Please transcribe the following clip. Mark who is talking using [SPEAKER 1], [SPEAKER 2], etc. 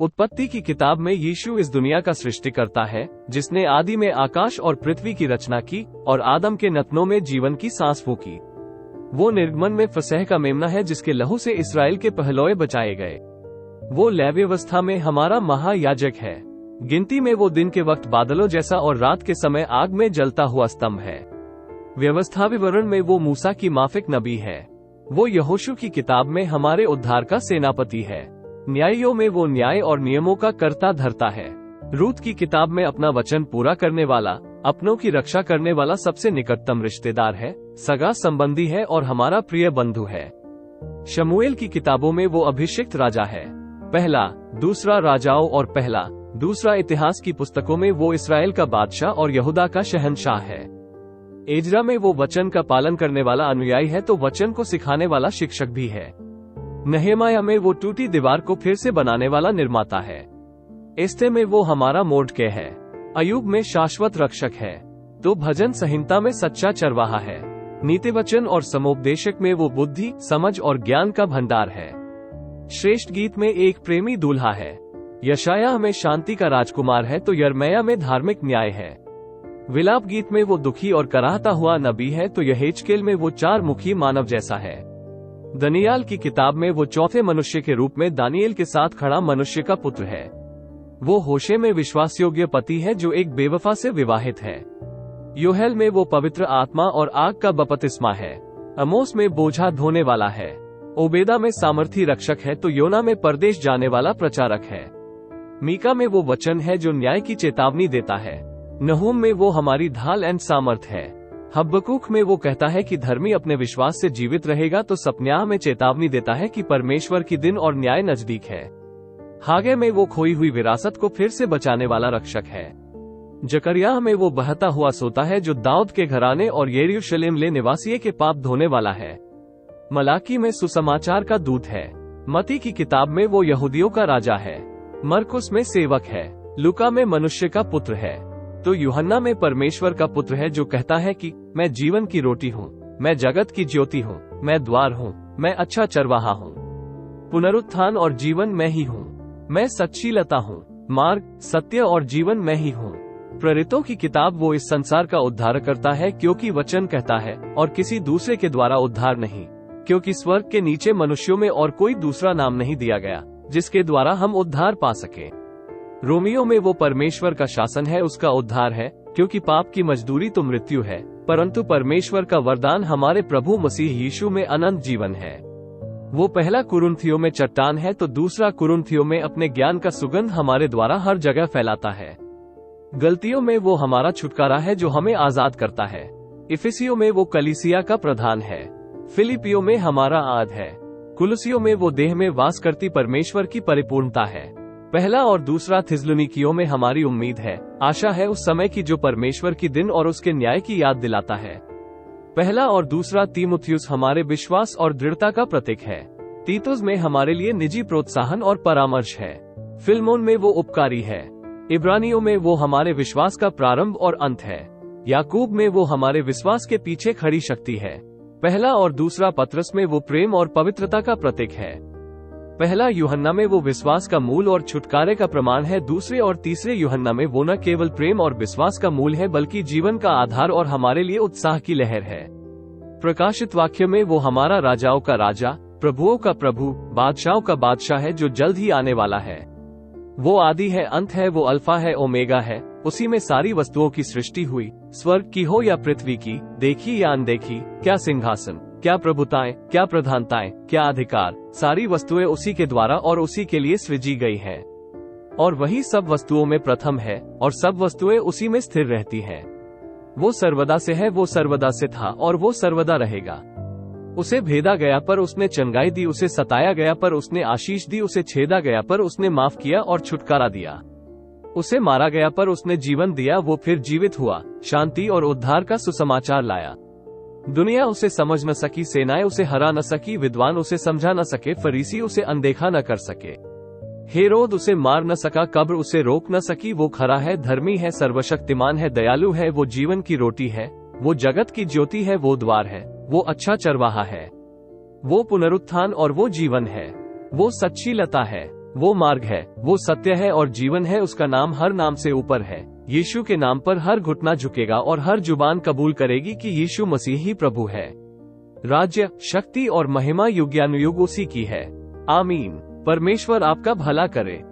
[SPEAKER 1] उत्पत्ति की किताब में यीशु इस दुनिया का सृष्टिकर्ता है, जिसने आदि में आकाश और पृथ्वी की रचना की और आदम के नथनों में जीवन की सांस फूंकी। वो निर्गमन में फसह का मेमना है, जिसके लहू से इसराइल के पहलौए बचाए गए। वो लेवी व्यवस्था में हमारा महायाजक है। गिनती में वो दिन के वक्त बादलों जैसा और रात के समय आग में जलता हुआ स्तंभ है। व्यवस्था विवरण में वो मूसा की माफिक नबी है। वो यहोशू की किताब में हमारे उद्धार का सेनापति है। न्यायियों में वो न्याय और नियमों का कर्ता धर्ता है। रूत की किताब में अपना वचन पूरा करने वाला, अपनों की रक्षा करने वाला सबसे निकटतम रिश्तेदार है, सगा संबंधी है और हमारा प्रिय बंधु है। शमूएल की किताबों में वो अभिषिक्त राजा है। पहला, दूसरा राजाओं और पहला, दूसरा इतिहास की पुस्तकों में वो इसराइल का बादशाह और यहूदा का शहंशाह है। एजरा में वो वचन का पालन करने वाला अनुयायी है, तो वचन को सिखाने वाला शिक्षक भी है। नहमाया में वो टूटी दीवार को फिर से बनाने वाला निर्माता है। एस्ते में वो हमारा मोर्डके है। अयूब में शाश्वत रक्षक है। तो भजन संहिता में सच्चा चरवाहा है। नीति वचन और समोपदेशक में वो बुद्धि, समझ और ज्ञान का भंडार है। श्रेष्ठ गीत में एक प्रेमी दूल्हा है। यशायाह में शांति का राजकुमार है, तो यर्मयाह में धार्मिक न्याय है। विलाप गीत में वो दुखी और कराहता हुआ नबी है, तो यहेजकेल में वो चार मुखी मानव जैसा है। दनियाल की किताब में वो चौथे मनुष्य के रूप में दानिएल के साथ खड़ा मनुष्य का पुत्र है। वो होशे में विश्वासयोग्य पति है, जो एक बेवफा से विवाहित है। योहेल में वो पवित्र आत्मा और आग का बपतिस्मा है। अमोस में बोझा धोने वाला है। ओबेदा में सामर्थी रक्षक है, तो योना में परदेश जाने वाला प्रचारक है। मीका में वो वचन है जो न्याय की चेतावनी देता है। नहूम में वो हमारी ढाल एंड सामर्थ है। हब्बकूक में वो कहता है कि धर्मी अपने विश्वास से जीवित रहेगा, तो सपन्याह में चेतावनी देता है कि परमेश्वर की दिन और न्याय नजदीक है। हागे में वो खोई हुई विरासत को फिर से बचाने वाला रक्षक है। जकरियाह में वो बहता हुआ सोता है, जो दाऊद के घराने और यरूशलेम ले निवासियों के पाप धोने वाला है। मलाकी में सुसमाचार का दूत है। मती की किताब में वो यहूदियों का राजा है। मरकुस में सेवक है। लुका में मनुष्य का पुत्र है। तो यूहन्ना में परमेश्वर का पुत्र है, जो कहता है कि मैं जीवन की रोटी हूँ, मैं जगत की ज्योति हूँ, मैं द्वार हूँ, मैं अच्छा चरवाहा हूँ। पुनरुत्थान और जीवन मैं ही हूँ, मैं सच्ची लता हूँ, मार्ग, सत्य और जीवन मैं ही हूँ। प्रेरितों की किताब वो इस संसार का उद्धार करता है, क्योंकि वचन कहता है, और किसी दूसरे के द्वारा उद्धार नहीं, क्योंकि स्वर्ग के नीचे मनुष्यों में और कोई दूसरा नाम नहीं दिया गया जिसके द्वारा हम उद्धार पा सके। रोमियो में वो परमेश्वर का शासन है, उसका उद्धार है, क्योंकि पाप की मजदूरी तो मृत्यु है, परंतु परमेश्वर का वरदान हमारे प्रभु मसीह यीशु में अनंत जीवन है। वो पहला कुरिन्थियों में चट्टान है, तो दूसरा कुरिन्थियों में अपने ज्ञान का सुगंध हमारे द्वारा हर जगह फैलाता है। गलतियों में वो हमारा छुटकारा है, जो हमें आजाद करता है। इफिसियों में वो कलीसिया का प्रधान है। फिलिपियों में हमारा आद है। कुलुसियों में वो देह में वास करती परमेश्वर की परिपूर्णता है। पहला और दूसरा थिस्सलुनीकियों में हमारी उम्मीद है, आशा है उस समय की जो परमेश्वर की दिन और उसके न्याय की याद दिलाता है। पहला और दूसरा तीमुथियुस हमारे विश्वास और दृढ़ता का प्रतीक है। तीतुस में हमारे लिए निजी प्रोत्साहन और परामर्श है। फिलमोन में वो उपकारी है। इब्रानियों में वो हमारे विश्वास का प्रारंभ और अंत है। याकूब में वो हमारे विश्वास के पीछे खड़ी शक्ति है। पहला और दूसरा पत्रस में वो प्रेम और पवित्रता का प्रतीक है। पहला यूहन्ना में वो विश्वास का मूल और छुटकारे का प्रमाण है। दूसरे और तीसरे यूहन्ना में वो न केवल प्रेम और विश्वास का मूल है, बल्कि जीवन का आधार और हमारे लिए उत्साह की लहर है। प्रकाशित वाक्य में वो हमारा राजाओं का राजा, प्रभुओं का प्रभु, बादशाहों का बादशाह है, जो जल्द ही आने वाला है। वो आदि है, अंत है, वो अल्फा है, ओमेगा है। उसी में सारी वस्तुओं की सृष्टि हुई, स्वर्ग की हो या पृथ्वी की, देखी या अनदेखी, क्या सिंहासन, क्या प्रभुताएं, क्या प्रधानताएं, क्या अधिकार, सारी वस्तुएं उसी के द्वारा और उसी के लिए सृजी गई हैं। और वही सब वस्तुओं में प्रथम है, और सब वस्तुएं उसी में स्थिर रहती हैं। वो सर्वदा से है, वो सर्वदा से था, और वो सर्वदा रहेगा। उसे भेदा गया पर उसने चंगाई दी, उसे सताया गया पर उसने आशीष दी, उसे छेदा गया पर उसने माफ किया और छुटकारा दिया। उसे मारा गया पर उसने जीवन दिया, वो फिर जीवित हुआ, शांति और उद्धार का सुसमाचार लाया। दुनिया उसे समझ न सकी, सेनाएं उसे हरा न सकी, विद्वान उसे समझा न सके, फरीसी उसे अनदेखा न कर सके, हेरोद उसे मार न सका, कब्र उसे रोक न सकी। वो खरा है, धर्मी है, सर्वशक्तिमान है, दयालु है, वो जीवन की रोटी है, वो जगत की ज्योति है, वो द्वार है, वो अच्छा चरवाहा है, वो पुनरुत्थान और वो जीवन है, वो सच्ची लता है, वो मार्ग है, वो सत्य है और जीवन है, उसका नाम हर नाम से ऊपर है। यीशु के नाम पर हर घुटना झुकेगा और हर जुबान कबूल करेगी कि यीशु मसीह ही प्रभु है। राज्य, शक्ति और महिमा युगानुयुग उसी की है। आमीन। परमेश्वर आपका भला करे।